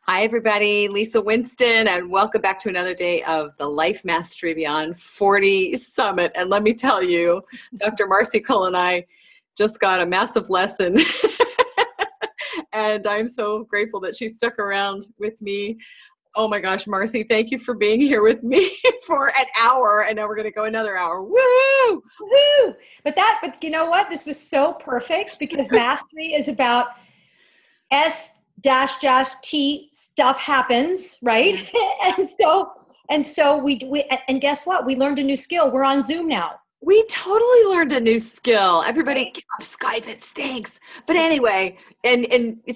Hi, everybody. Lisa Winston, and welcome back to another day of the Life Mastery Beyond 40 Summit. And let me tell you, Dr. Marcy Cole and I just got a massive lesson. And I'm so grateful that she stuck around with me. Oh my gosh, Marcy, thank you for being here with me for an hour. And now we're going to go another hour. Woo! Woohoo! But you know what? This was so perfect because mastery is about S-T stuff happens, right? and so we guess what? We learned a new skill. We're on Zoom now. We totally learned a new skill. Everybody, get off Skype, it stinks. But anyway, and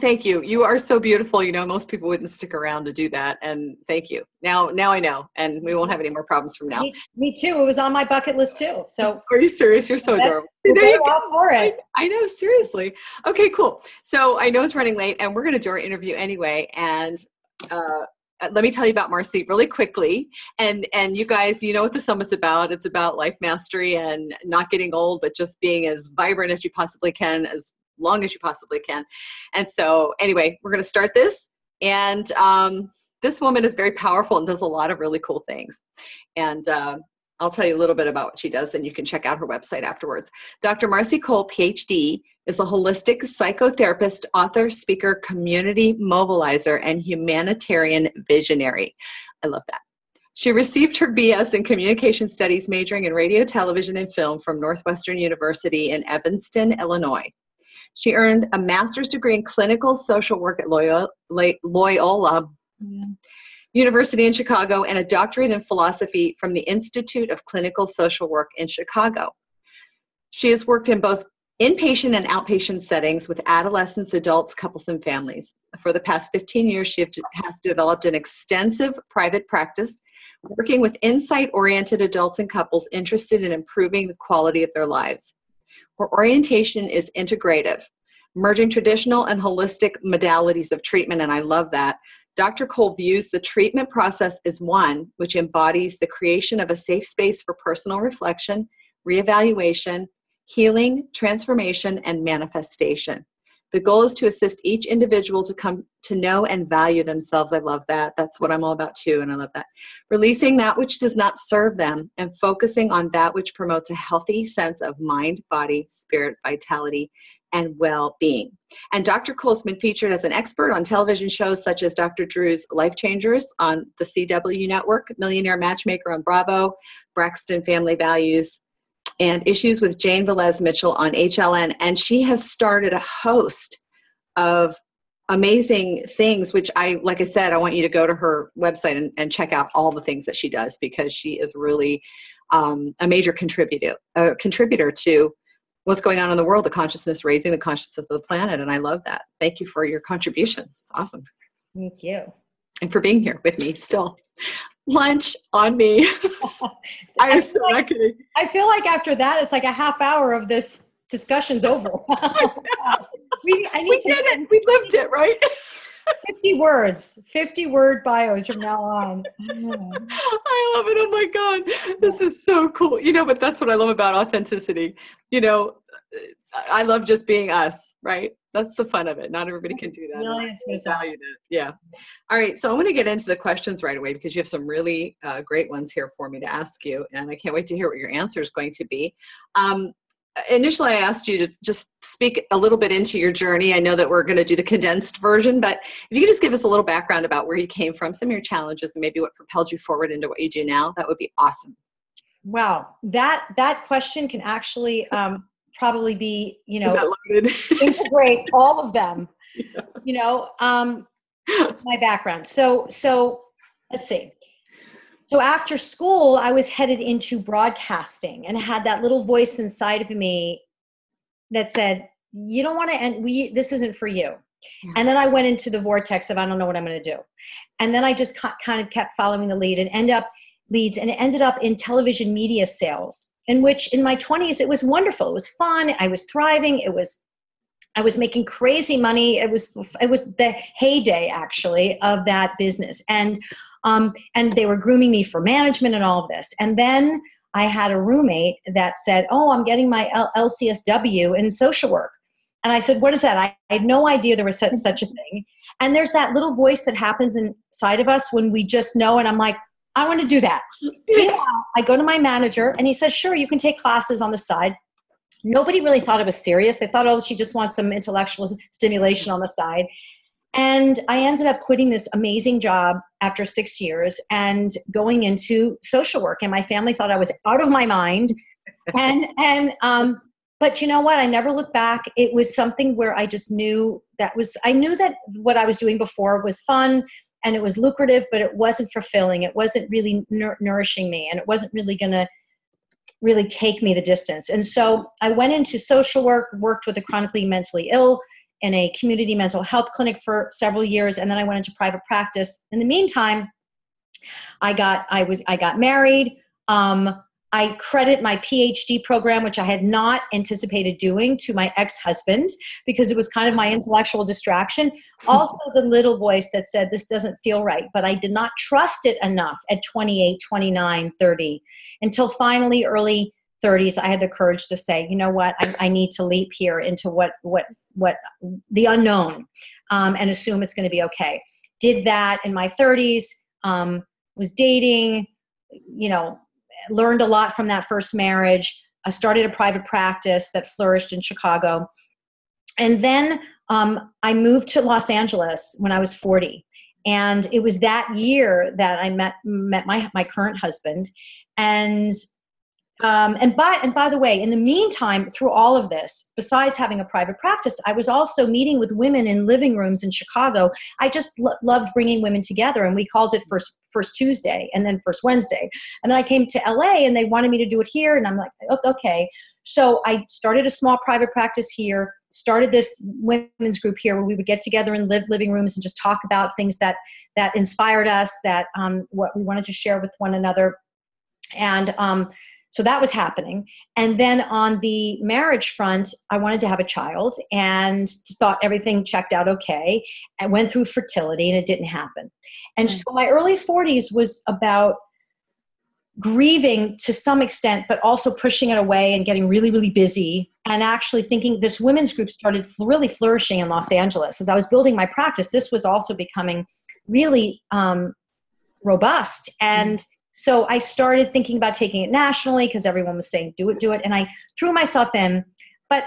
thank you. You are so beautiful. You know, most people wouldn't stick around to do that. And thank you. Now I know, and we won't have any more problems from now. Me too. It was on my bucket list too. So are you serious? You're so adorable. There you go for it. I know, seriously. Okay, cool. So I know it's running late, and we're going to do our interview anyway. And let me tell you about Marcy really quickly. And you guys, you know what the summit's about. It's about life mastery and not getting old, but just being as vibrant as you possibly can, as long as you possibly can. And so anyway, we're going to start this. And this woman is very powerful and does a lot of really cool things. And I'll tell you a little bit about what she does, and you can check out her website afterwards. Dr. Marcy Cole, PhD, is a holistic psychotherapist, author, speaker, community mobilizer, and humanitarian visionary. I love that. She received her BS in Communication Studies, majoring in radio, television, and film from Northwestern University in Evanston, Illinois. She earned a master's degree in clinical social work at Loyola University in Chicago and a doctorate in philosophy from the Institute of Clinical Social Work in Chicago. She has worked in both inpatient and outpatient settings with adolescents, adults, couples, and families. For the past 15 years, she has developed an extensive private practice, working with insight-oriented adults and couples interested in improving the quality of their lives. Her orientation is integrative, merging traditional and holistic modalities of treatment, and I love that. Dr. Cole views the treatment process as one which embodies the creation of a safe space for personal reflection, reevaluation, healing, transformation, and manifestation. The goal is to assist each individual to come to know and value themselves. I love that. That's what I'm all about too, and I love that. Releasing that which does not serve them and focusing on that which promotes a healthy sense of mind, body, spirit, vitality, and well-being. And Dr. Cole's been featured as an expert on television shows such as Dr. Drew's Life Changers on the CW network, Millionaire Matchmaker on Bravo, Braxton Family Values, and Issues with Jane Velez Mitchell on HLN. And she has started a host of amazing things, which like I said, I want you to go to her website and check out all the things that she does, because she is really a major contributor to what's going on in the world, the consciousness, raising the consciousness of the planet. And I love that. Thank you for your contribution. It's awesome. Thank you. And for being here with me still. Lunch on me. I was so not kidding. I feel like after that, it's like a half hour of this discussion's over. We did it. We lived it, right? 50 words, 50-word bios from now on. I love it. Oh my God. This is so cool. You know, but that's what I love about authenticity. You know, I love just being us, right? That's the fun of it. Not everybody can do that. Really, it's valued it. Yeah. All right. So I'm going to get into the questions right away, because you have some really great ones here for me to ask you. And I can't wait to hear what your answer is going to be. Initially, I asked you to just speak a little bit into your journey. I know that we're going to do the condensed version, but if you could just give us a little background about where you came from, some of your challenges, and maybe what propelled you forward into what you do now, that would be awesome. Wow. That question can actually probably be, integrate all of them, yeah. My background. So let's see. So after school, I was headed into broadcasting, and I had that little voice inside of me that said, you don't want to end, this isn't for you. Yeah. And then I went into the vortex of, I don't know what I'm going to do. And then I just kind of kept following the lead and it ended up in television media sales, in which in my 20s, it was wonderful. It was fun. I was thriving. I was making crazy money. It was the heyday actually of that business. And they were grooming me for management and all of this. And then I had a roommate that said, oh, I'm getting my LCSW in social work. And I said, what is that? I had no idea there was such a thing. And there's that little voice that happens inside of us when we just know, and I'm like, I want to do that. Meanwhile, I go to my manager and he says, sure, you can take classes on the side. Nobody really thought it was serious. They thought, oh, she just wants some intellectual stimulation on the side. And I ended up quitting this amazing job after 6 years and going into social work. And my family thought I was out of my mind. But you know what? I never looked back. It was something where I just knew I knew that what I was doing before was fun and it was lucrative, but it wasn't fulfilling. It wasn't really nourishing me, and it wasn't really going to really take me the distance. And so I went into social work, worked with the chronically mentally ill in a community mental health clinic for several years. And then I went into private practice. In the meantime, I got married. I credit my PhD program, which I had not anticipated doing, to my ex-husband because it was kind of my intellectual distraction. Also the little voice that said, this doesn't feel right, but I did not trust it enough at 28, 29, 30, until finally early 30s, I had the courage to say, you know what, I need to leap here into what the unknown, and assume it's going to be okay. Did that in my 30s, was dating, learned a lot from that first marriage. I started a private practice that flourished in Chicago. And then I moved to Los Angeles when I was 40. And it was that year that I met my current husband. And by the way, in the meantime, through all of this, besides having a private practice, I was also meeting with women in living rooms in Chicago. I just loved bringing women together, and we called it First Tuesday and then First Wednesday. And then I came to LA and they wanted me to do it here. And I'm like, okay. So I started a small private practice here, started this women's group here where we would get together in living rooms and just talk about things that inspired us, that what we wanted to share with one another. And so that was happening. And then on the marriage front, I wanted to have a child and thought everything checked out okay. I went through fertility and it didn't happen. And so my early 40s was about grieving to some extent, but also pushing it away and getting really, really busy. And actually thinking this women's group started really flourishing in Los Angeles. As I was building my practice, this was also becoming really robust. And so I started thinking about taking it nationally because everyone was saying, do it. And I threw myself in. But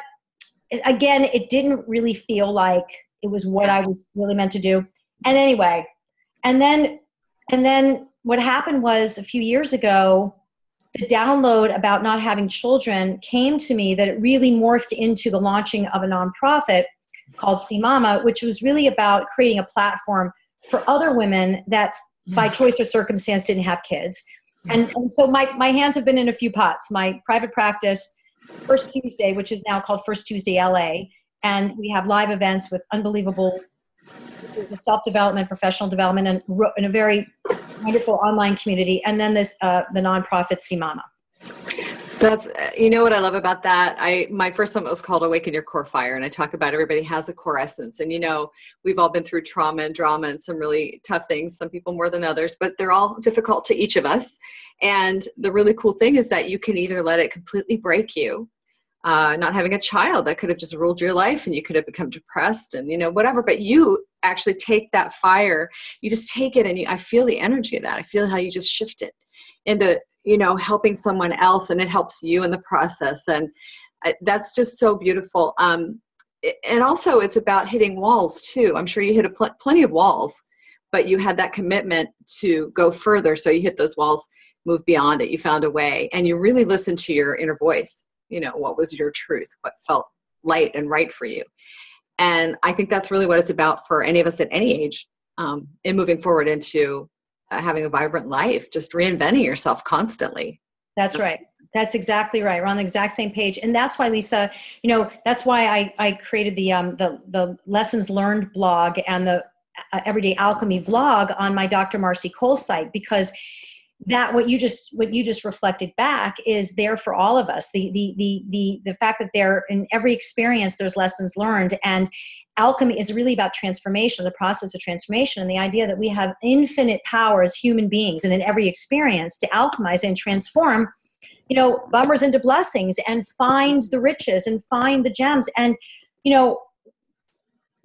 again, it didn't really feel like it was what I was really meant to do. And anyway, and then what happened was a few years ago, the download about not having children came to me that it really morphed into the launching of a nonprofit called See Mama, which was really about creating a platform for other women that by choice or circumstance didn't have kids. And so my hands have been in a few pots. My private practice, First Tuesday, which is now called First Tuesday LA. And we have live events with unbelievable self-development, professional development, and a very wonderful online community. And then this the nonprofit See Mama. That's, you know what I love about that? My first summit was called Awaken Your Core Fire. And I talk about everybody has a core essence. And, we've all been through trauma and drama and some really tough things, some people more than others, but they're all difficult to each of us. And the really cool thing is that you can either let it completely break you, not having a child that could have just ruled your life and you could have become depressed and, whatever, but you actually take that fire, you just take it and I feel the energy of that. I feel how you just shift it into helping someone else, and it helps you in the process. And that's just so beautiful. And also it's about hitting walls too. I'm sure you hit plenty of walls, but you had that commitment to go further. So you hit those walls, move beyond it. You found a way and you really listened to your inner voice. What was your truth? What felt light and right for you? And I think that's really what it's about for any of us at any age, in moving forward into having a vibrant life, just reinventing yourself constantly. That's right. That's exactly right. We're on the exact same page. And that's why, Lisa, that's why I created the lessons learned blog and the Everyday Alchemy vlog on my Dr. Marcy Cole site, because that what you just reflected back is there for all of us. The fact that there in every experience there's lessons learned, and alchemy is really about transformation, the process of transformation, and the idea that we have infinite power as human beings and in every experience to alchemize and transform, bummers into blessings and find the riches and find the gems. And,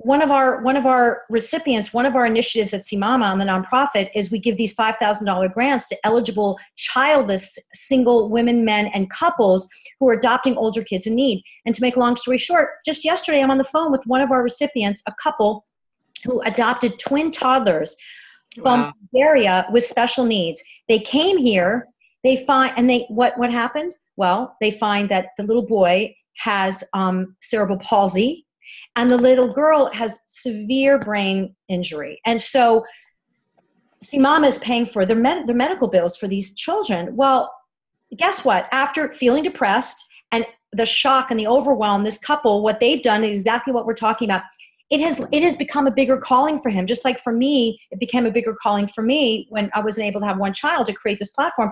one of our recipients, one of our initiatives at CMAMA on the nonprofit is we give these $5,000 grants to eligible childless single women, men, and couples who are adopting older kids in need. And to make a long story short, just yesterday I'm on the phone with one of our recipients, a couple who adopted twin toddlers from Bulgaria with special needs. They came here, what happened? Well, they find that the little boy has cerebral palsy, and the little girl has severe brain injury. And so, see, Mama is paying for their medical bills for these children. Well, guess what? After feeling depressed and the shock and the overwhelm, this couple, what they've done is exactly what we're talking about. It has become a bigger calling for him. Just like for me, it became a bigger calling for me when I wasn't able to have one child to create this platform.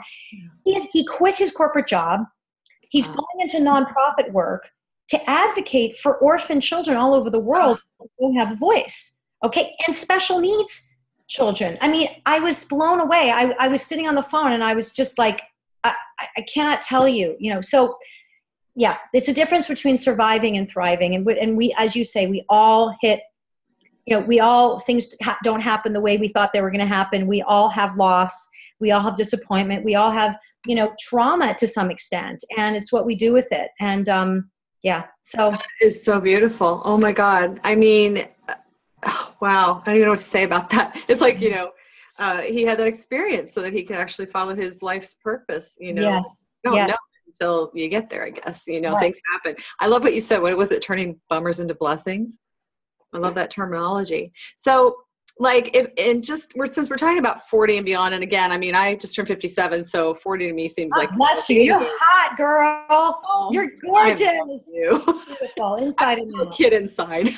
He quit his corporate job. He's going into nonprofit work to advocate for orphan children all over the world who don't have a voice, okay? And special needs children. I mean, I was blown away. I was sitting on the phone and I was just like, I cannot tell you, so yeah, it's a difference between surviving and thriving. And we, as you say, we all hit, things don't happen the way we thought they were going to happen. We all have loss. We all have disappointment. We all have, trauma to some extent, and it's what we do with it. And, yeah. So it's so beautiful. Oh my God. I mean, wow. I don't even know what to say about that. It's like, he had that experience so that he could actually follow his life's purpose, Yes. You don't know until you get there, I guess, things happen. I love what you said. What was it? Turning bummers into blessings. I love that terminology. So like, since we're talking about 40 and beyond, and again, I mean, I just turned 57, so 40 to me seems like. Bless you. You're hot, girl. Oh, you're gorgeous. You. Beautiful. Inside and out. Kid inside.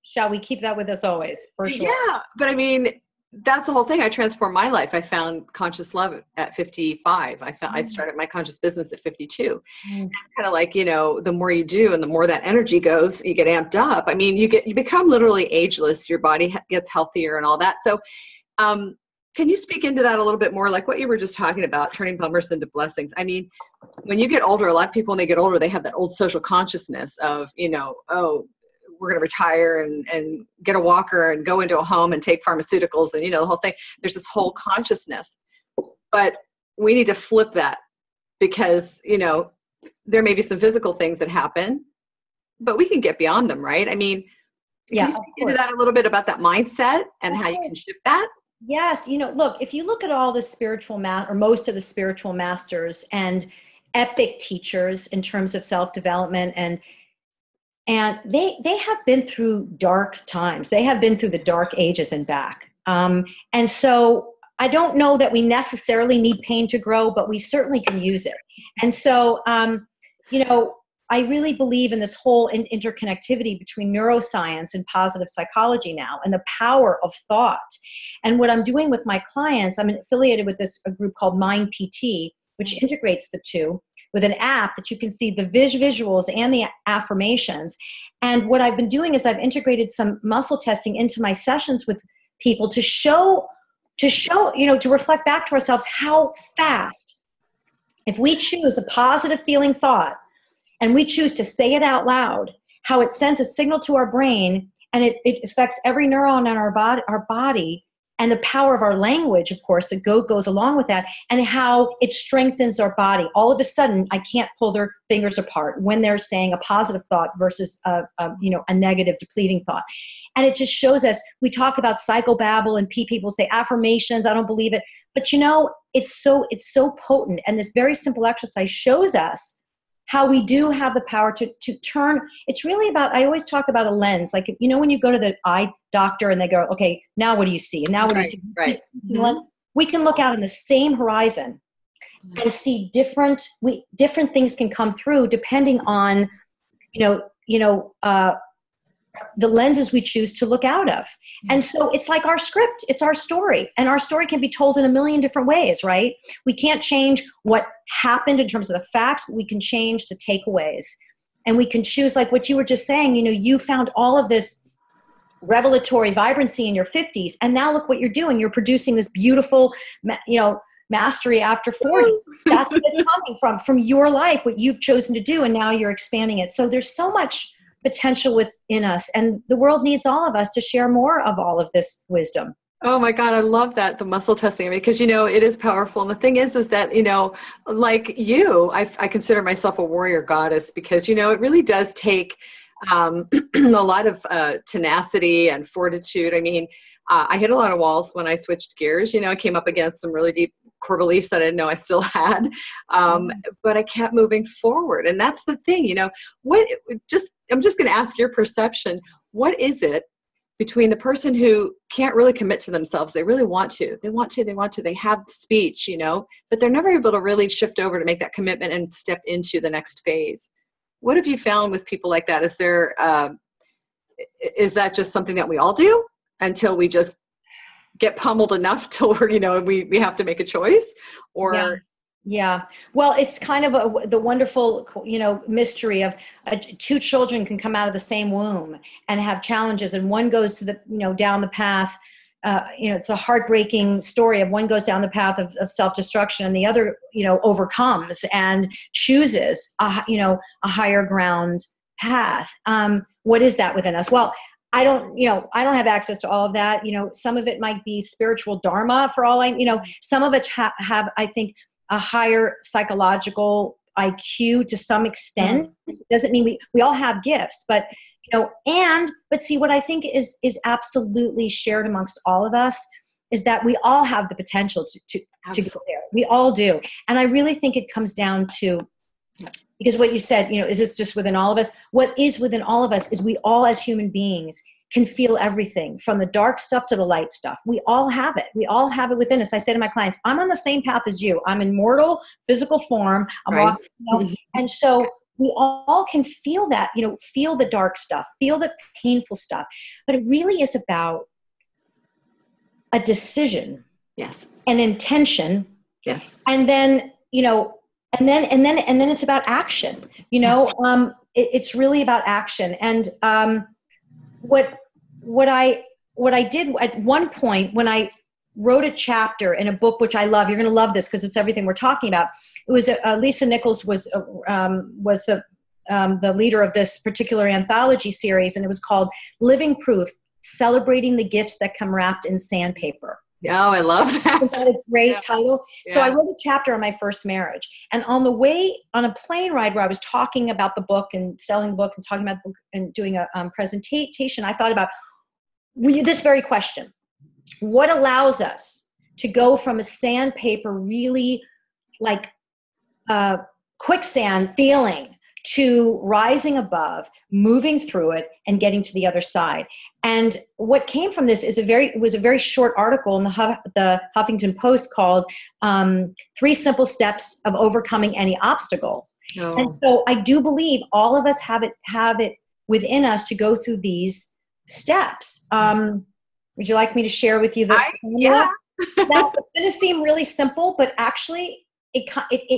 Shall we keep that with us always? For sure. Yeah, but I mean, that's the whole thing. I transformed my life. I found conscious love at 55. I started my conscious business at 52. Kind of like, the more you do and the more that energy goes, you get amped up. I mean, you become literally ageless. Your body gets healthier and all that. So, can you speak into that a little bit more? Like what you were just talking about, turning bummers into blessings. I mean, when you get older, a lot of people, when they get older, they have that old social consciousness of, we're going to retire and get a walker and go into a home and take pharmaceuticals and, the whole thing. There's this whole consciousness, but we need to flip that because, there may be some physical things that happen, but we can get beyond them, right? I mean, can you speak into that a little bit about that mindset and how you can shift that? Yes. Look, if you look at all the spiritual or most of the spiritual masters and epic teachers in terms of self-development and they have been through dark times. They have been through the dark ages and back. And so I don't know that we necessarily need pain to grow, but we certainly can use it. And so, I really believe in this whole interconnectivity between neuroscience and positive psychology now and the power of thought. And what I'm doing with my clients, I'm affiliated with a group called Mind PT, which integrates the two with an app that you can see the visuals and the affirmations. And what I've been doing is I've integrated some muscle testing into my sessions with people to show, to reflect back to ourselves how fast, if we choose a positive feeling thought and we choose to say it out loud, how it sends a signal to our brain and it affects every neuron in our body, and the power of our language, of course, that goes along with that, and how it strengthens our body. All of a sudden, I can't pull their fingers apart when they're saying a positive thought versus a negative, depleting thought. And it just shows us, we talk about psychobabble and people say affirmations, I don't believe it. But it's so potent. And this very simple exercise shows us how we do have the power to turn. It's really about, I always talk about a lens. Like, when you go to the eye doctor and they go, okay, now what do you see? And now what do you see? Right. We can look out in the same horizon and see different things can come through depending on, the lenses we choose to look out of. And so it's like our script, it's our story, and our story can be told in a million different ways, right? We can't change what happened in terms of the facts, but we can change the takeaways. And we can choose, like what you were just saying, you found all of this revelatory vibrancy in your 50s, and now look what you're doing. You're producing this beautiful, mastery after 40. That's what it's coming from your life, what you've chosen to do, and now you're expanding it. So there's so much potential within us. And the world needs all of us to share more of all of this wisdom. Oh my God, I love that, the muscle testing, because, you know, it is powerful. And the thing is that, you know, like you, I consider myself a warrior goddess, because, you know, it really does take a lot of tenacity and fortitude. I mean, I hit a lot of walls when I switched gears. You know, I came up against some really deep core beliefs that I didn't know I still had, but I kept moving forward. And that's the thing, you know, I'm just going to ask your perception. What is it between the person who can't really commit to themselves? They really want to, they have speech, you know, but they're never able to really shift over to make that commitment and step into the next phase. What have you found with people like that? Is there, is that just something that we all do until we just get pummeled enough till we're, you know, we have to make a choice? Or yeah. Well, it's kind of the wonderful, you know, mystery of two children can come out of the same womb and have challenges, and one goes to the, you know, down the path. You know, it's a heartbreaking story of one goes down the path of self-destruction, and the other, you know, overcomes and chooses, you know, a higher ground path. What is that within us? Well, I don't have access to all of that. You know, some of it might be spiritual dharma for all you know, some of it have, I think, a higher psychological IQ to some extent. Doesn't mean we all have gifts, but, you know, but see, what I think is absolutely shared amongst all of us is that we all have the potential to go there. We all do. And I really think it comes down to, because what you said, you know, is this just within all of us? What is within all of us is we all, as human beings, can feel everything from the dark stuff to the light stuff. We all have it. We all have it within us. I say to my clients, I'm on the same path as you. I'm in mortal physical form. I'm walking, you know, and so we all can feel that, you know, feel the dark stuff, feel the painful stuff. But it really is about a decision, an intention, and then, you know, and then it's about action. You know, it's really about action. And what I did at one point when I wrote a chapter in a book, which I love, you're going to love this because it's everything we're talking about. It was Lisa Nichols was the leader of this particular anthology series, and it was called Living Proof: Celebrating the Gifts That Come Wrapped in Sandpaper. Oh, I love that. Isn't that a great title? Yeah. So I wrote a chapter on my first marriage. And on the way, on a plane ride where I was talking about the book and selling the book and talking about the book and doing a presentation, I thought about this very question. What allows us to go from a sandpaper, really like quicksand feeling, to rising above, moving through it, and getting to the other side? And what came from this is was a very short article in the Huffington Post called 3 Simple Steps of Overcoming Any Obstacle. Oh. And so I do believe all of us have it within us to go through these steps. Would you like me to share with you the yeah. Now, it's going to seem really simple, but actually it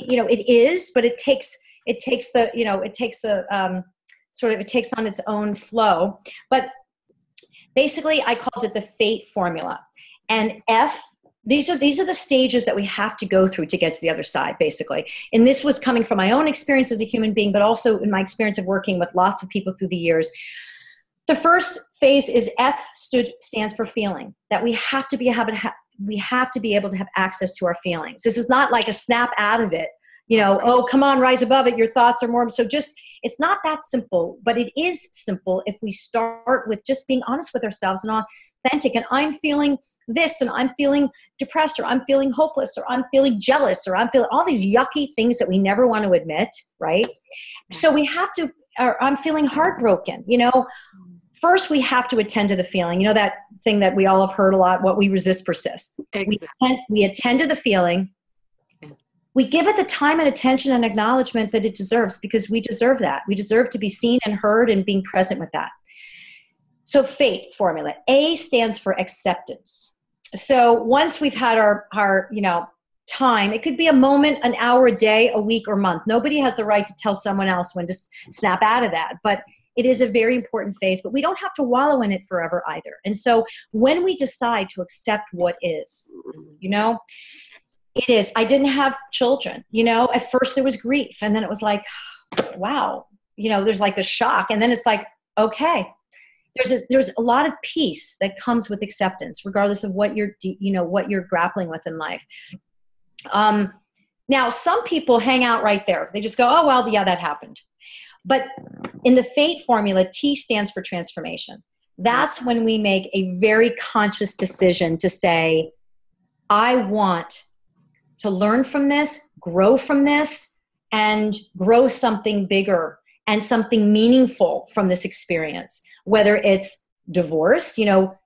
you know, it is, but it takes on its own flow. But basically I called it the FATE formula. And these are the stages that we have to go through to get to the other side, basically. And this was coming from my own experience as a human being, but also in my experience of working with lots of people through the years. The first phase is stands for feeling, that we have to be able to have access to our feelings. This is not like a snap out of it. You know, oh, come on, rise above it. Your thoughts are more. So it's not that simple, but it is simple if we start with just being honest with ourselves and authentic. And I'm feeling this, and I'm feeling depressed, or I'm feeling hopeless, or I'm feeling jealous, or I'm feeling all these yucky things that we never want to admit, right? So we have to, or I'm feeling heartbroken, you know. First, we have to attend to the feeling. You know, that thing that we all have heard a lot, what we resist persists. Exactly. We attend to the feeling. We give it the time and attention and acknowledgement that it deserves, because we deserve that. We deserve to be seen and heard and being present with that. So FATE formula. A stands for acceptance. So once we've had our you know, time, it could be a moment, an hour, a day, a week, or month. Nobody has the right to tell someone else when to snap out of that. But it is a very important phase, but we don't have to wallow in it forever either. And so when we decide to accept what is, you know, it is. I didn't have children, you know, at first there was grief, and then it was like, wow, you know, there's like the shock. And then it's like, okay. There's a lot of peace that comes with acceptance, regardless of what what you're grappling with in life. Now, some people hang out right there. They just go, oh, well, yeah, that happened. But in the FATE formula, T stands for transformation. That's when we make a very conscious decision to say, I want to learn from this, grow from this, and grow something bigger and something meaningful from this experience. Whether it's divorce,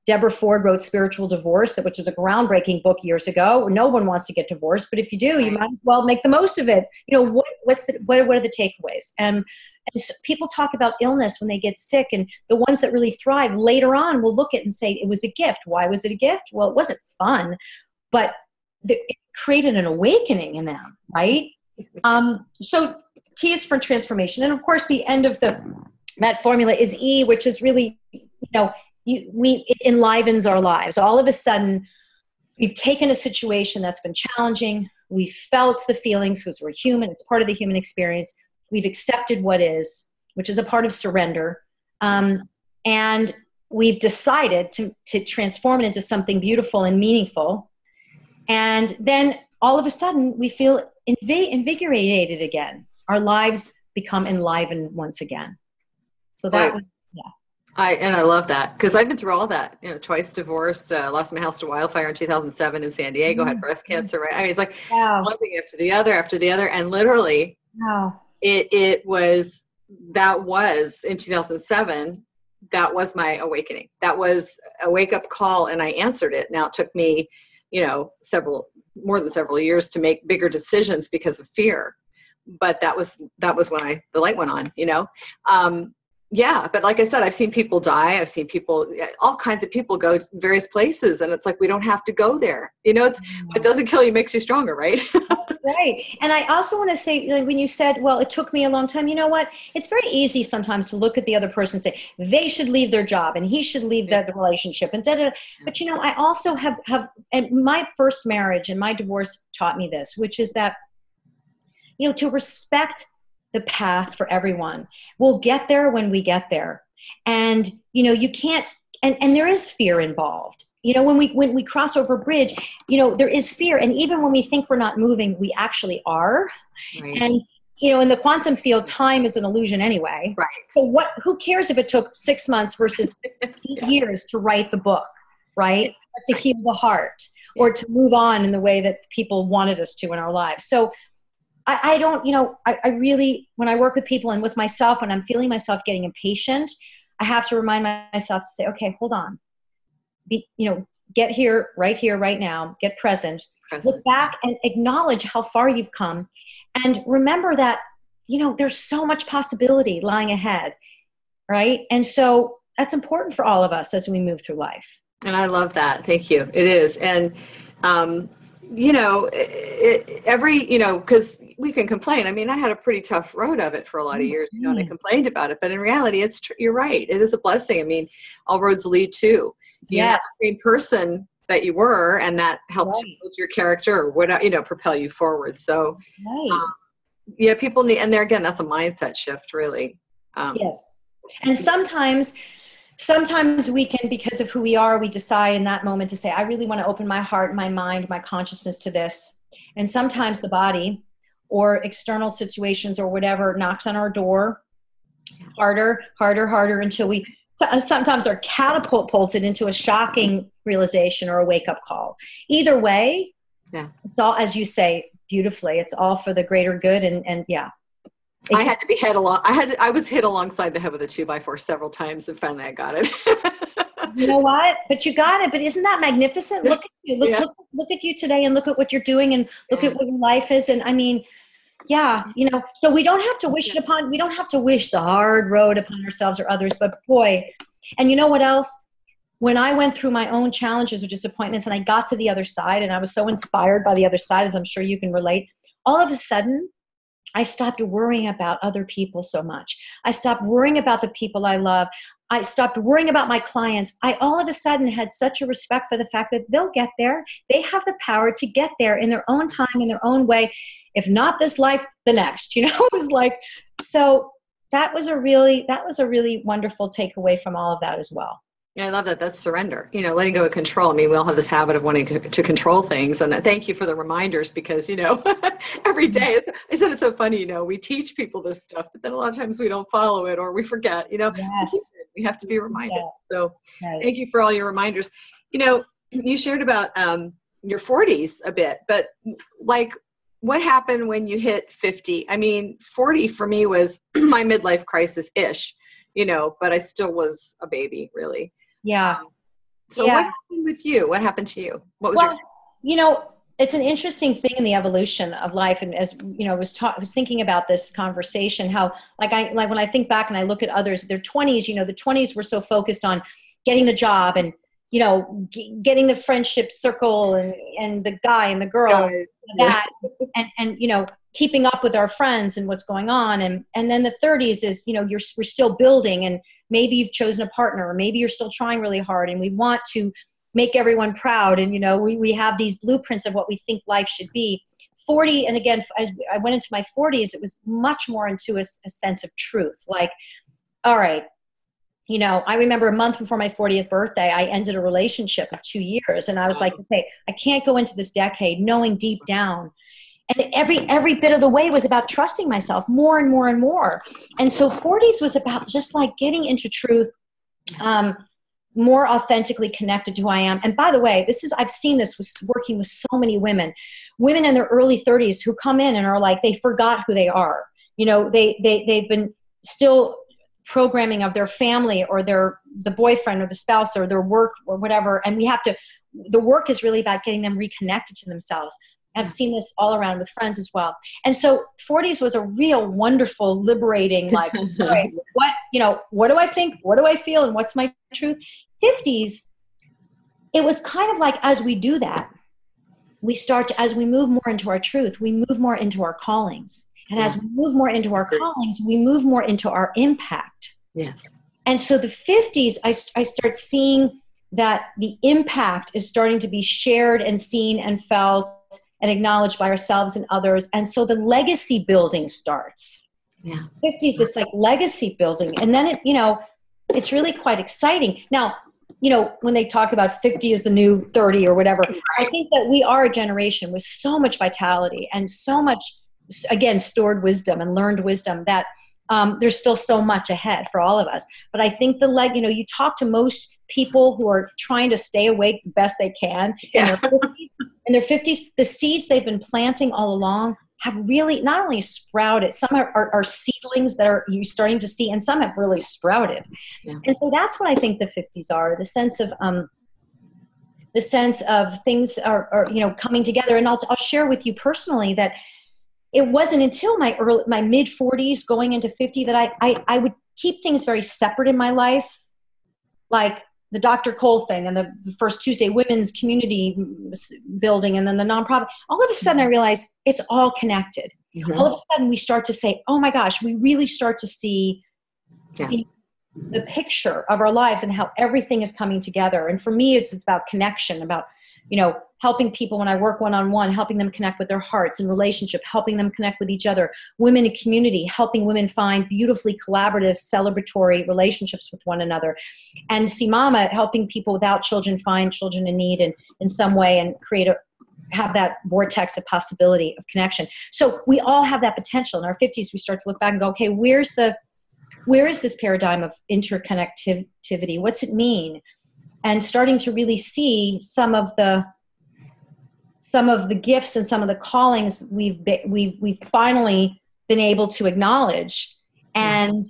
Deborah Ford wrote Spiritual Divorce, which was a groundbreaking book years ago. No one wants to get divorced, but if you do, you might as well make the most of it. What are the takeaways? And so people talk about illness when they get sick, and the ones that really thrive later on will look at it and say, it was a gift. Why was it a gift? Well, it wasn't fun, but it created an awakening in them, right? So T is for transformation. And of course, the end of that formula is E, which is really, it enlivens our lives. All of a sudden, we've taken a situation that's been challenging. We've felt the feelings because we're human. It's part of the human experience. We've accepted what is, which is a part of surrender. And we've decided to transform it into something beautiful and meaningful. And then all of a sudden, we feel invigorated again. Our lives become enlivened once again. So that was, yeah. I love that, because I've been through all that, twice divorced, lost my house to wildfire in 2007 in San Diego, had breast cancer, right? I mean, it's like one thing after the other. And literally it was in 2007, that was my awakening. That was a wake up call, and I answered it. Now it took me, more than several years to make bigger decisions because of fear. But that was when the light went on, Yeah, but like I said, I've seen people die. I've seen all kinds of people go to various places, and it's like, we don't have to go there. What doesn't kill you makes you stronger, right? Right. And I also want to say, when you said, well, it took me a long time, you know what? It's very easy sometimes to look at the other person and say, they should leave their job and he should leave the relationship. And But, I also have, and my first marriage and my divorce taught me this, which is that, to respect the path for everyone. We'll get there when we get there. And, you can't, and there is fear involved. When we cross over a bridge, there is fear. And even when we think we're not moving, we actually are. Right. And, in the quantum field, time is an illusion anyway. Right. So who cares if it took 6 months versus 8 years to write the book, right? To heal the heart or to move on in the way that people wanted us to in our lives. So I don't, I really, when I work with people and with myself, when I'm feeling myself getting impatient, I have to remind myself to say, okay, hold on. Get here, right now, get present, look back and acknowledge how far you've come. And remember that, there's so much possibility lying ahead, right? And so that's important for all of us as we move through life. And I love that. Thank you. It is. And, because we can complain. I mean, I had a pretty tough road of it for a lot of years, and I complained about it, but in reality, you're right. It is a blessing. I mean, all roads lead to, you're not the same person that you were, and that helped you build your character or whatever, propel you forward. So, people need, and there again, that's a mindset shift, really. Yes. And sometimes we can, because of who we are, we decide in that moment to say, I really want to open my heart, my mind, my consciousness to this. And sometimes the body or external situations or whatever knocks on our door harder until we sometimes are catapulted into a shocking realization or a wake-up call. Either way, it's all, as you say beautifully, it's all for the greater good. And I had to be I was hit alongside the head with a 2x4 several times, and finally I got it. You know what? But you got it. But isn't that magnificent? Look at you. Look at you today, and look at what you're doing, and look at what your life is. And I mean, so we don't have to wish we don't have to wish the hard road upon ourselves or others, but boy, and you know what else? When I went through my own challenges or disappointments and I got to the other side, and I was so inspired by the other side, as I'm sure you can relate, all of a sudden, I stopped worrying about other people so much. I stopped worrying about the people I love. I stopped worrying about my clients. I all of a sudden had such a respect for the fact that they'll get there. They have the power to get there in their own time, in their own way. If not this life, the next, It was like, so that was a really wonderful takeaway from all of that as well. Yeah, I love that. That's surrender, letting go of control. I mean, we all have this habit of wanting to control things. And thank you for the reminders because, every day, I said it's so funny, we teach people this stuff, but then a lot of times we don't follow it or we forget, Yes. We have to be reminded. Yeah. So Right. Thank you for all your reminders. You shared about your 40s a bit, but like what happened when you hit 50? I mean, 40 for me was my midlife crisis-ish, but I still was a baby, really. Yeah. So what happened with you? What happened to you? What was it's an interesting thing in the evolution of life. And as I was thinking about this conversation, how like when I think back and I look at others, their 20s, the 20s were so focused on getting the job and, getting the friendship circle and the guy and the girl and that, and keeping up with our friends and what's going on. And then the 30s is, we're still building, and maybe you've chosen a partner, or maybe you're still trying really hard, and we want to make everyone proud. And, we have these blueprints of what we think life should be. 40. And again, as I went into my 40s, it was much more into a sense of truth. Like, all right, I remember a month before my 40th birthday, I ended a relationship of 2 years. And I was like, okay, I can't go into this decade knowing deep down. And every bit of the way was about trusting myself more and more and more. And so 40s was about just like getting into truth, more authentically connected to who I am. And by the way, I've seen this with working with so many women in their early 30s who come in and are like, they forgot who they are. They've been still programming of their family or the boyfriend or the spouse or their work or whatever. And the work is really about getting them reconnected to themselves. I've seen this all around with friends as well. And so 40s was a real wonderful, liberating, like, right, what do I think? What do I feel? And what's my truth? 50s, it was kind of like, as we do that, as we move more into our truth, we move more into our callings. And as we move more into our callings, we move more into our impact. Yes. And so the 50s, I start seeing that the impact is starting to be shared and seen and felt and acknowledged by ourselves and others. And so the legacy building starts. Yeah. 50s, it's like legacy building. And then it's really quite exciting. Now, when they talk about 50 as the new 30 or whatever, I think that we are a generation with so much vitality and so much, again, stored wisdom and learned wisdom that there's still so much ahead for all of us. But I think you talk to most people who are trying to stay awake the best they can in their 50s, the seeds they've been planting all along have really not only sprouted, some are seedlings that you're starting to see, and some have really sprouted. Yeah. And so that's what I think the 50s are, the sense of things are coming together. And I'll share with you personally that it wasn't until my mid 40s going into 50 that I would keep things very separate in my life, like the Dr. Cole thing and the First Tuesday Women's Community Building and then the nonprofit. All of a sudden I realized it's all connected. Mm-hmm. All of a sudden we start to say, oh my gosh, we really start to see the picture of our lives and how everything is coming together. And for me, it's about connection, about, helping people when I work one-on-one, helping them connect with their hearts and relationship, helping them connect with each other, women in community, helping women find beautifully collaborative, celebratory relationships with one another. And See Mama, helping people without children find children in need in some way and have that vortex of possibility of connection. So we all have that potential. In our 50s, we start to look back and go, okay, where is this paradigm of interconnectivity? What's it mean? And starting to really see some of the gifts and some of the callings we've finally been able to acknowledge, and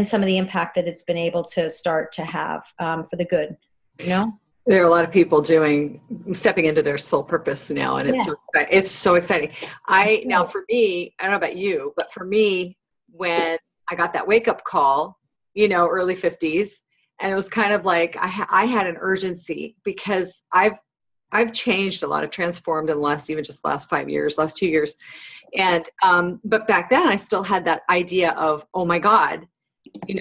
some of the impact that it's been able to start to have for the good. There are a lot of people stepping into their soul purpose now, and it's so exciting. Now for me, I don't know about you, but for me, when I got that wake up call, early 50s. And it was kind of like I had an urgency because I've changed a lot. I've transformed in the last 5 years, last 2 years. And but back then I still had that idea of, oh my God,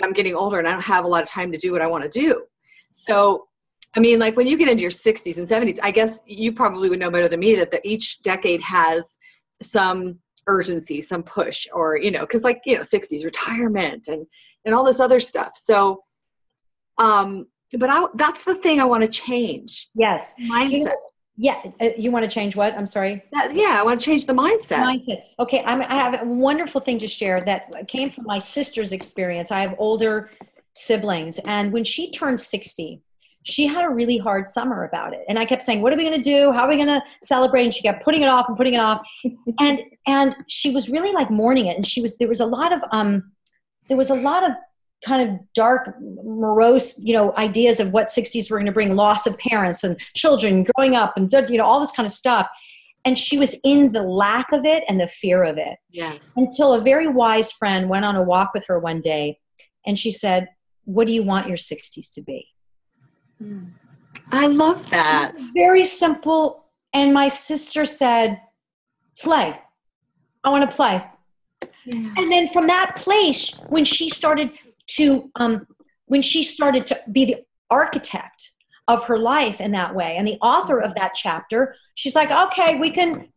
I'm getting older and I don't have a lot of time to do what I want to do. So, I mean, like when you get into your 60s and 70s, I guess you probably would know better than me that each decade has some urgency, some push, or, you know, cause like, you know, 60s retirement and all this other stuff. So, but that's the thing I want to change. Yes. Mindset. You want to change what? I'm sorry. I want to change the mindset. Okay. I have a wonderful thing to share that came from my sister's experience. I have older siblings, and when she turned 60, she had a really hard summer about it. And I kept saying, what are we going to do? How are we going to celebrate? And she kept putting it off and putting it off. And she was really like mourning it. And there was a lot of kind of dark, morose, you know, ideas of what 60s were going to bring, loss of parents and children growing up and, you know, all this kind of stuff. And she was in the lack of it and the fear of it. Yes. Until a very wise friend went on a walk with her one day, and she said, what do you want your 60s to be? I love that. Very simple. And my sister said, play. I want to play. Yeah. And then from that place, when she started to be the architect of her life in that way, and the author of that chapter, she's like, okay, we can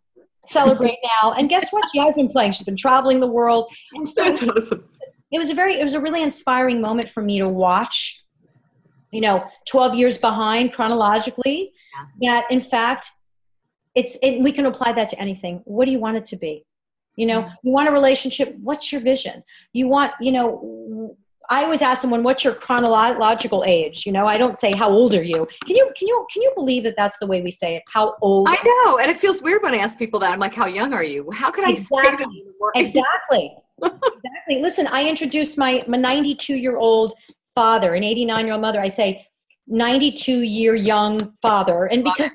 celebrate now. And guess what? She has been playing. She's been traveling the world. And so that's awesome. It was a really inspiring moment for me to watch, you know, 12 years behind chronologically, that in fact, we can apply that to anything. What do you want it to be? You know, you want a relationship. What's your vision? You want, you know, I always ask someone, what's your chronological age? You know, I don't say, how old are you? Can you believe that that's the way we say it? How old? I know. And it feels weird when I ask people that. I'm like, how young are you? How can I say that? Exactly. Exactly. Listen, I introduced my 92-year-old father, an 89-year-old mother. I say 92-year young father. And because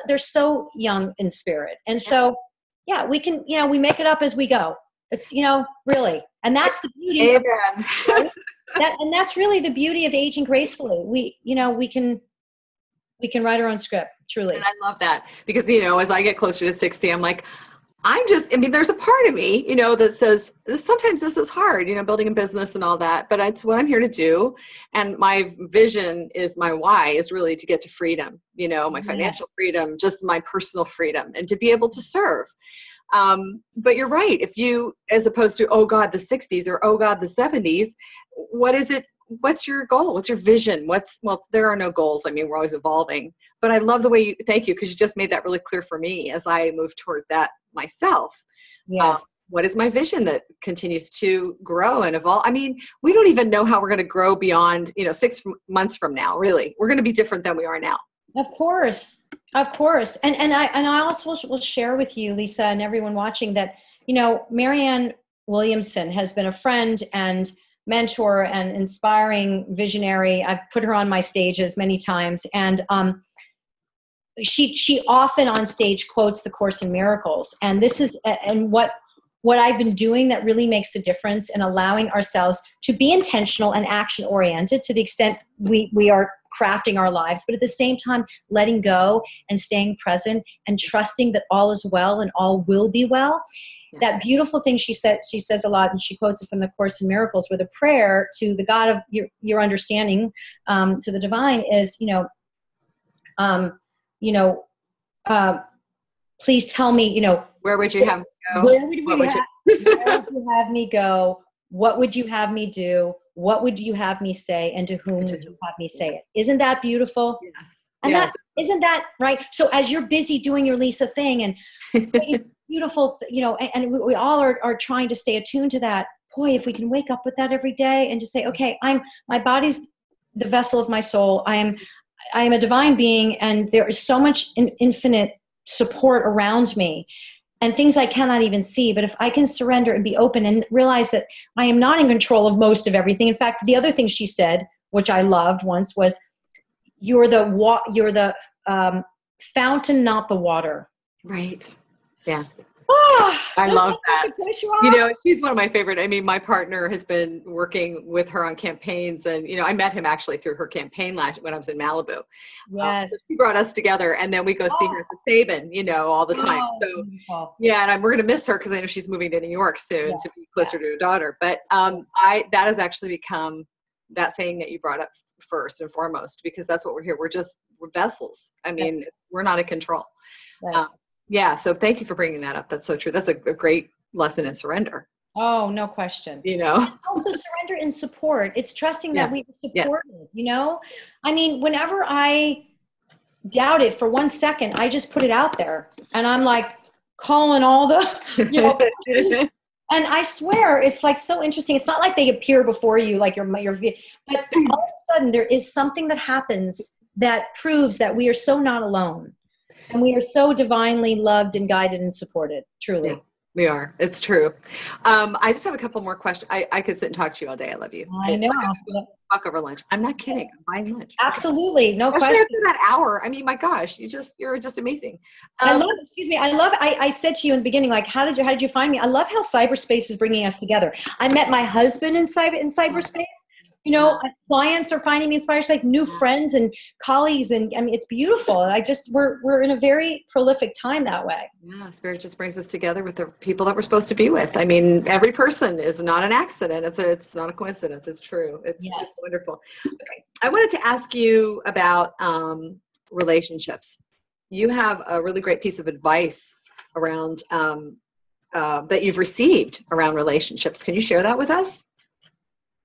they're so young in spirit. And so, yeah, we can, you know, we make it up as we go. It's, you know, really. And that's the beauty. Amen. Right? And that's really the beauty of aging gracefully. We can write our own script, truly. And I love that because, you know, as I get closer to 60, I'm like, there's a part of me, you know, that says sometimes this is hard, you know, building a business and all that, but it's what I'm here to do. And my vision is my why is really to get to freedom, you know, my financial freedom, just my personal freedom, and to be able to serve. But you're right. If you, as opposed to, oh God, the 60s or, oh God, the 70s, what is it? What's your goal? What's your vision? Well, there are no goals. I mean, we're always evolving, but I love the way thank you. Cause you just made that really clear for me as I move toward that myself. Yes. What is my vision that continues to grow and evolve? I mean, we don't even know how we're going to grow beyond, you know, 6 months from now, really. We're going to be different than we are now. Of course. Of course. And I also will share with you, Lisa, and everyone watching that, you know, Marianne Williamson has been a friend and mentor and inspiring visionary. I've put her on my stages many times. And she often on stage quotes the Course in Miracles. And this is, and what I've been doing that really makes a difference in allowing ourselves to be intentional and action oriented to the extent we are crafting our lives, but at the same time, letting go and staying present and trusting that all is well and all will be well. Yeah. That beautiful thing she says a lot, and she quotes it from the Course in Miracles, where the prayer to the God of your understanding, to the divine is, please tell me, where would you have me go? Where would you have me go? What would you have me do? What would you have me say? And to whom would you have me say it? Isn't that beautiful? Yes. And isn't that right? So as you're busy doing your Lisa thing and beautiful, and we all are trying to stay attuned to that. Boy, if we can wake up with that every day and just say, okay, my body's the vessel of my soul. I am a divine being, and there is so much infinite support around me and things I cannot even see. But if I can surrender and be open and realize that I am not in control of most of everything. In fact, the other thing she said, which I loved once, was you're the fountain, not the water. Right. Yeah. Oh, I love that. She's one of my favorite. I mean, my partner has been working with her on campaigns, and, I met him actually through her campaign when I was in Malibu. Yes. So she brought us together, and then we go see her at the Sabin, all the time. So beautiful. Yeah. And we're going to miss her because I know she's moving to New York soon to be closer to her daughter. But that has actually become that saying that you brought up first and foremost, because that's what we're here. We're vessels. I mean, we're not in control. Right. Yeah. So thank you for bringing that up. That's so true. That's a great lesson in surrender. Oh, no question. You know, it's also surrender and support. It's trusting that we are supported, you know? I mean, whenever I doubt it for 1 second, I just put it out there and I'm like calling all the, you know, and I swear it's like so interesting. It's not like they appear before you, like your, but all of a sudden there is something that happens that proves that we are so not alone and we are so divinely loved and guided and supported, truly. Yeah. We are. It's true. I just have a couple more questions. I could sit and talk to you all day. I love you. I know. Talk over lunch. I'm not kidding. I'm buying lunch. Absolutely. No Especially question. after that hour. I mean, my gosh, you're just amazing. I said to you in the beginning, like, how did you find me? I love how cyberspace is bringing us together. I met my husband in cyberspace. You know, clients are finding me in cyberspace, new friends and colleagues. And I mean, it's beautiful. We're in a very prolific time that way. Yeah. Spirit just brings us together with the people that we're supposed to be with. I mean, every person is not an accident. It's not a coincidence. It's true. It's wonderful. Okay. I wanted to ask you about relationships. You have a really great piece of advice around that you've received around relationships. Can you share that with us?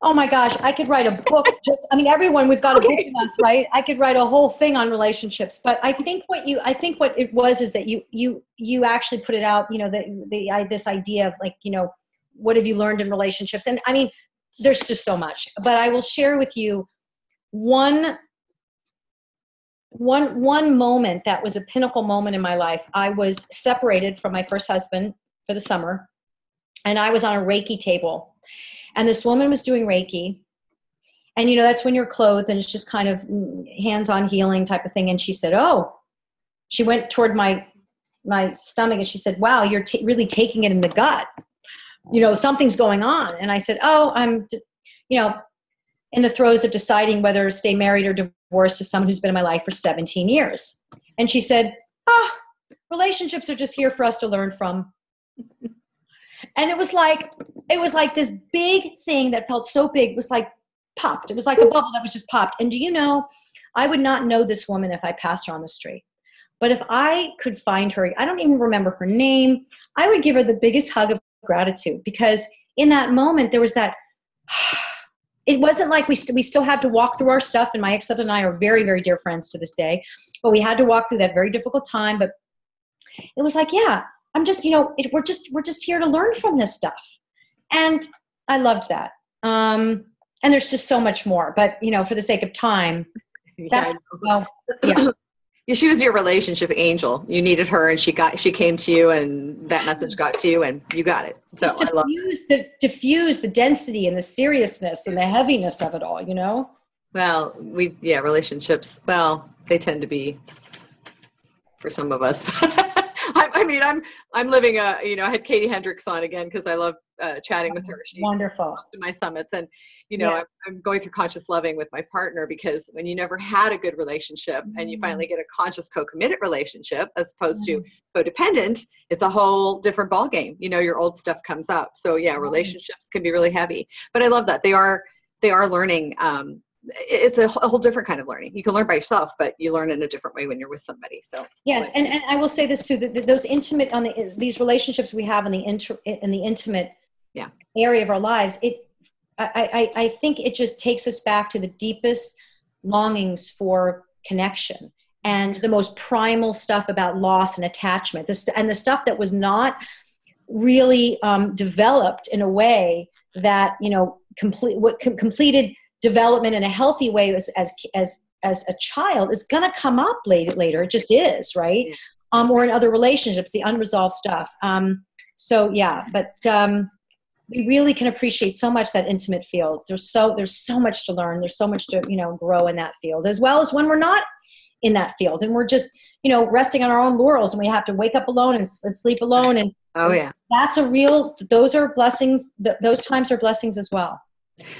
Oh my gosh, I could write a book. Everyone, we've got a book in us, right? I could write a whole thing on relationships. But I think what it was is that you actually put it out. You know, this idea of like, you know, what have you learned in relationships? And I mean, there's just so much. But I will share with you one moment that was a pinnacle moment in my life. I was separated from my first husband for the summer, and I was on a Reiki table. And this woman was doing Reiki. And, you know, that's when you're clothed and it's just kind of hands-on healing type of thing. And she said, she went toward my stomach and she said, wow, you're really taking it in the gut. You know, something's going on. And I said, I'm, you know, in the throes of deciding whether to stay married or divorced to someone who's been in my life for 17 years. And she said, relationships are just here for us to learn from. And it was like this big thing that felt so big, was like popped. It was like a bubble that was just popped. And do you know, I would not know this woman if I passed her on the street. But if I could find her, I don't even remember her name, I would give her the biggest hug of gratitude, because in that moment there was that, it wasn't like we still had to walk through our stuff. And my ex-husband and I are very, very dear friends to this day, but we had to walk through that very difficult time. But it was like, yeah, I'm just, you know, we're just here to learn from this stuff. And I loved that. And there's just so much more, but you know, for the sake of time, she was your relationship angel. You needed her and she came to you and that message got to you and you got it. So I love diffuse the density and the seriousness and the heaviness of it all, you know? Well, relationships, well, they tend to be for some of us. I'm living I had Katie Hendricks on again because I love chatting with her. She wonderful. Most of my summits, and I'm going through conscious loving with my partner, because when you never had a good relationship and you finally get a conscious co-committed relationship as opposed to codependent, it's a whole different ballgame. You know, your old stuff comes up. So relationships can be really heavy, but I love that they are learning. It's a whole different kind of learning. You can learn by yourself, but you learn in a different way when you're with somebody. So yes, and I will say this too: that those intimate these relationships we have in the intimate area of our lives, I think it just takes us back to the deepest longings for connection and the most primal stuff about loss and attachment. And the stuff that was not really developed in a way that completed development in a healthy way as a child is going to come up later. It just is, right? Yeah. Or in other relationships, the unresolved stuff. We really can appreciate so much that intimate field. There's so much to learn. There's so much to, grow in that field, as well as when we're not in that field and we're just, resting on our own laurels and we have to wake up alone and sleep alone. And those are blessings. Those times are blessings as well.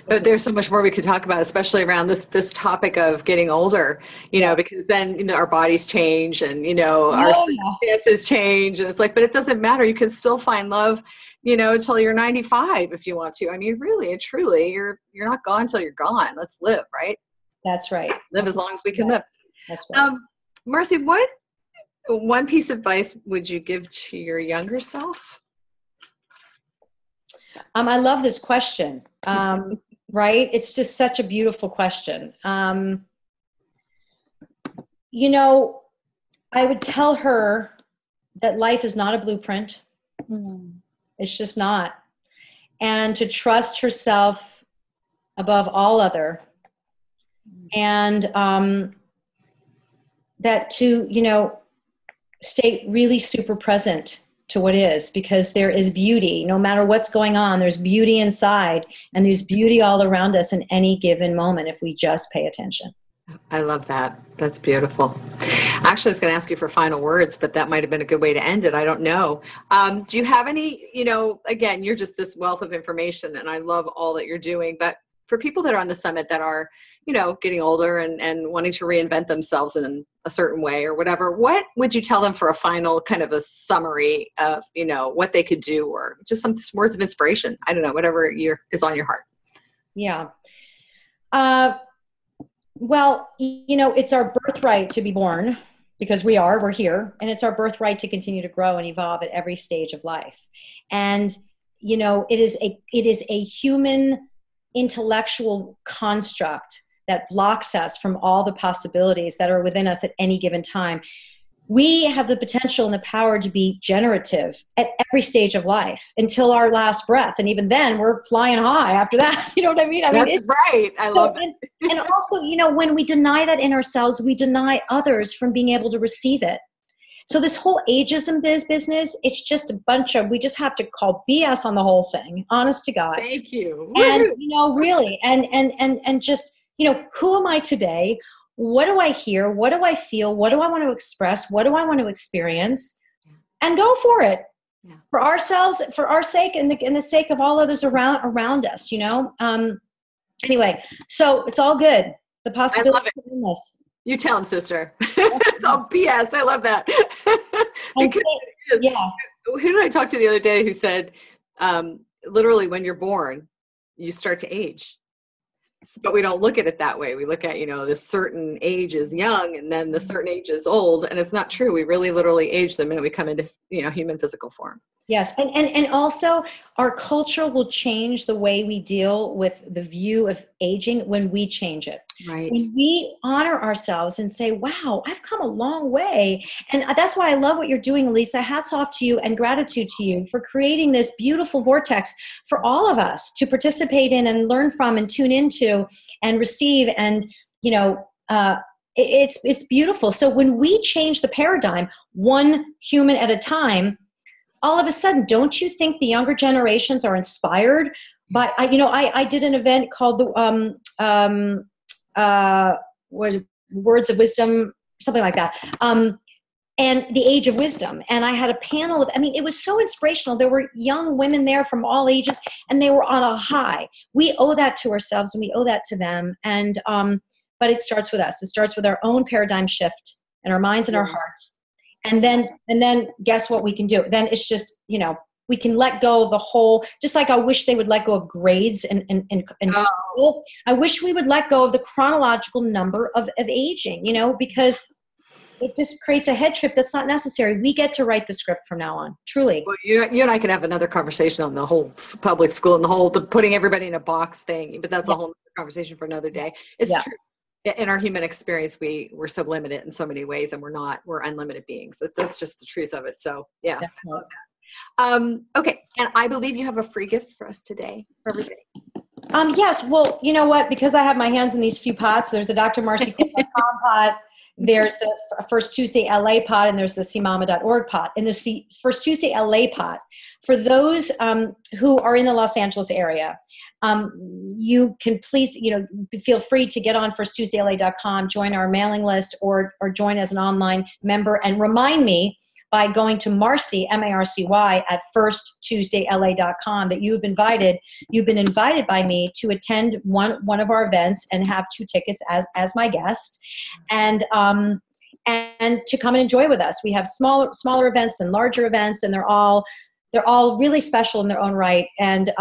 But there's so much more we could talk about, especially around this topic of getting older, because then, our bodies change and, our circumstances change, and it's like, but it doesn't matter. You can still find love, until you're 95 if you want to. I mean, really and truly, you're not gone till you're gone. Let's live, right? That's right. Live as long as we can live. That's right. Marcy, what one piece of advice would you give to your younger self? I love this question. Right? It's just such a beautiful question. You know, I would tell her that life is not a blueprint. It's just not. And to trust herself above all other. And that to, you know, stay really super present to what is, because there is beauty. No matter what's going on, there's beauty inside, and there's beauty all around us in any given moment if we just pay attention. I love that. That's beautiful. Actually, I was going to ask you for final words, but that might have been a good way to end it. I don't know. Do you have any, you know, again, you're just this wealth of information, and I love all that you're doing, but for people that are on the summit that are, you know, getting older and wanting to reinvent themselves in a certain way or whatever, what would you tell them for a final kind of a summary of, you know, what they could do, or just some words of inspiration? I don't know, whatever is on your heart. Yeah. Well, you know, it's our birthright to be born, because we're here, and it's our birthright to continue to grow and evolve at every stage of life. And, you know, it is a human intellectual construct that blocks us from all the possibilities that are within us at any given time. We have the potential and the power to be generative at every stage of life until our last breath. And even then we're flying high after that. You know what I mean? That's right. I love it. And also, you know, when we deny that in ourselves, we deny others from being able to receive it. So this whole ageism business, it's just a bunch of, we just have to call BS on the whole thing, honest to God. Thank you. And, you know, really, and just, you know, who am I today? What do I hear? What do I feel? What do I want to express? What do I want to experience? And go for it. Yeah. For ourselves, for our sake, and the sake of all others around us, you know? Anyway, so it's all good. The possibility of this. You tell them, sister. It's all BS. I love that. Because, yeah. Who did I talk to the other day who said, literally when you're born, you start to age. But we don't look at it that way. We look at, you know, this certain age is young and then the certain age is old. And it's not true. We really literally age the minute we come into, you know, human physical form. Yes. And also our culture will change the way we deal with the view of aging when we change it. Right. When we honor ourselves and say, wow, I've come a long way. And that's why I love what you're doing, Lisa. Hats off to you and gratitude to you for creating this beautiful vortex for all of us to participate in and learn from and tune into and receive. And, you know, it's beautiful. So when we change the paradigm, one human at a time, all of a sudden, don't you think the younger generations are inspired by, you know, I did an event called the Words of Wisdom, something like that, and the Age of Wisdom. And I had a panel of, I mean, it was so inspirational. There were young women there from all ages, and they were on a high. We owe that to ourselves, and we owe that to them. And but it starts with us. It starts with our own paradigm shift in our minds and our hearts. And then guess what we can do? Then it's just, you know, we can let go of the whole, just like I wish they would let go of grades in school. I wish we would let go of the chronological number of aging, you know, because it just creates a head trip that's not necessary. We get to write the script from now on, truly. Well, you and I can have another conversation on the whole public school and the putting everybody in a box thing, but that's a whole other conversation for another day. It's true. In our human experience, we're so limited in so many ways, and we're unlimited beings. That's just the truth of it. So yeah. I love that. Okay. And I believe you have a free gift for us today for everybody. Yes. Well, you know what, because I have my hands in these few pots, there's the Dr. Marcy Cole pot, there's the First Tuesday LA pot, and there's the cmama.org pot. And the First Tuesday LA pot, for those who are in the Los Angeles area, you can please, you know, feel free to get on firsttuesdayla.com, join our mailing list, or join as an online member, and remind me by going to Marcy, MARCY, at firsttuesdayla.com that you've been invited by me to attend one of our events and have 2 tickets as my guest, and to come and enjoy with us. We have smaller events and larger events, and they're all really special in their own right. And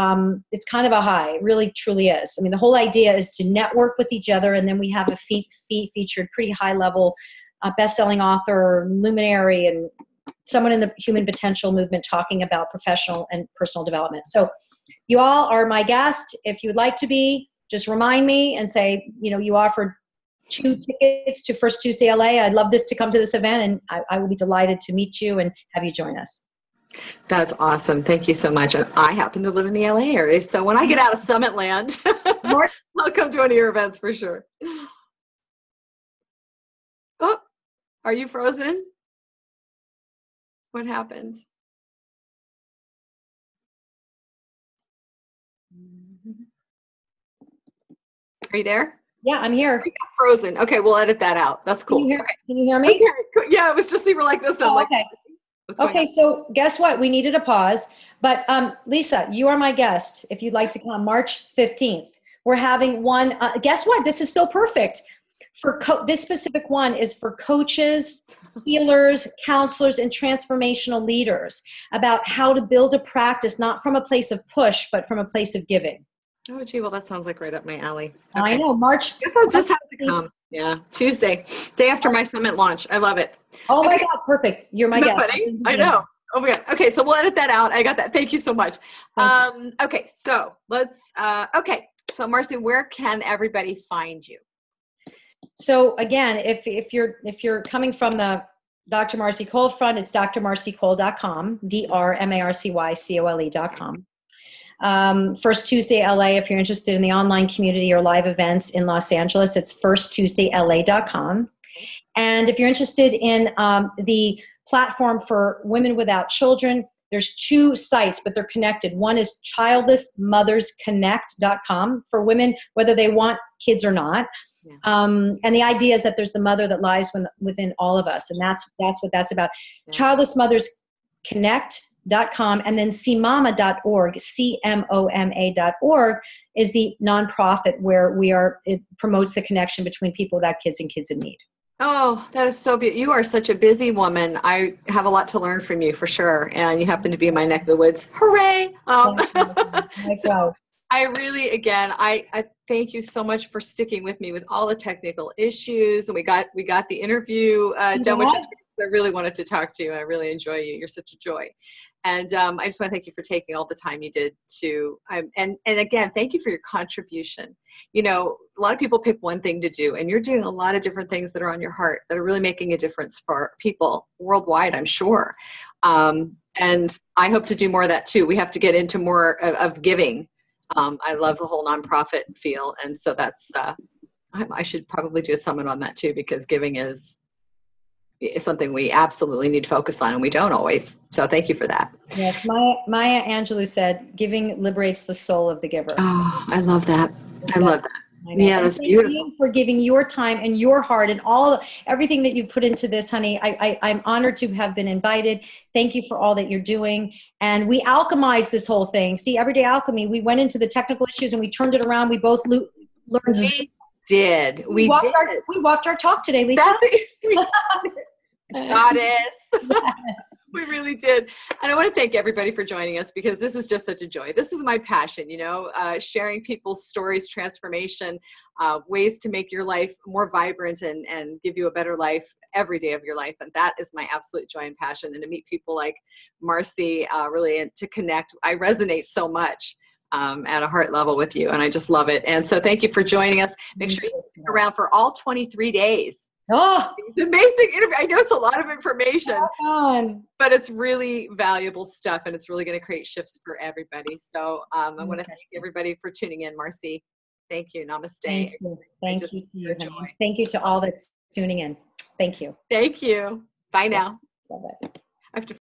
it's kind of a high. It really, truly is. I mean, the whole idea is to network with each other. And then we have a featured pretty high level best-selling author, luminary, and someone in the human potential movement talking about professional and personal development. So you all are my guest. If you would like to be, just remind me and say, you offered 2 tickets to First Tuesday LA. I'd love this to come to this event, and I will be delighted to meet you and have you join us. That's awesome. Thank you so much. And I happen to live in the LA area, so when I get out of Summit Land, I'll come to one of your events for sure. Oh, are you frozen? What happened? Are you there? Yeah, I'm here. You got frozen. Okay, we'll edit that out. That's cool. Can you hear me? Okay. Yeah, it was just you were like this. Oh, like, okay. Okay, so guess what? We needed a pause. But Lisa, you are my guest. If you'd like to come, March 15th. We're having one. Guess what? This is so perfect. This specific one is for coaches, healers, counselors, and transformational leaders about how to build a practice, not from a place of push, but from a place of giving. Oh, gee, well, that sounds like right up my alley. Okay. I know, March. I guess I'll just have to come. Yeah, Tuesday, day after my summit launch. I love it. Oh my God, perfect. You're my guest. Funny? I know. Oh my God. Okay, so we'll edit that out. I got that. Thank you so much. Okay, so let's, so Marcy, where can everybody find you? So again, if you're coming from the Dr. Marcy Cole front, it's drmarcycole.com, drmarcycole.com. First Tuesday LA, if you're interested in the online community or live events in Los Angeles, it's firsttuesdayla.com. And if you're interested in the platform for women without children, there's 2 sites, but they're connected. One is childlessmothersconnect.com for women, whether they want kids or not. Yeah. And the idea is that there's the mother that lies within all of us. And that's what that's about. Yeah. Childlessmothersconnect.com, and then cmoma.org, CMOMA.org is the nonprofit where it promotes the connection between people without kids and kids in need. Oh, that is so beautiful. You are such a busy woman. I have a lot to learn from you for sure. And you happen to be in my neck of the woods. Hooray. So I really, again, I thank you so much for sticking with me with all the technical issues. And we got the interview done, which is I really wanted to talk to you. I really enjoy you. You're such a joy. And I just want to thank you for taking all the time you did and again, thank you for your contribution. A lot of people pick one thing to do, and you're doing a lot of different things that are on your heart that are really making a difference for people worldwide, I'm sure. And I hope to do more of that too. We have to get into more of giving. I love the whole nonprofit feel. And so that's, I should probably do a summit on that too, because giving is something we absolutely need to focus on, and we don't always. So thank you for that. Yes, Maya Angelou said, giving liberates the soul of the giver. Oh, I love that. I love that. Yeah, that's beautiful. Thank you for giving your time and your heart and everything that you put into this, honey. I'm honored to have been invited. Thank you for all that you're doing. And we alchemized this whole thing. See, Everyday Alchemy, we went into the technical issues and we turned it around. We both learned. We did. We walked our talk today, Lisa. Goddess. Yes. We really did. And I want to thank everybody for joining us, because this is just such a joy. This is my passion, sharing people's stories, transformation, ways to make your life more vibrant and give you a better life every day of your life. And that is my absolute joy and passion. And to meet people like Marcy, really, and to connect, I resonate so much at a heart level with you. And I just love it. And so thank you for joining us. Make sure you stick around for all 23 days. Oh, it's an amazing interview. I know it's a lot of information, but it's really valuable stuff, and it's really going to create shifts for everybody. So I want to thank everybody for tuning in. Marcy, thank you. Namaste. Thank you. Thank you. Thank you to all that's tuning in. Thank you. Thank you. Bye now. Bye-bye. I have to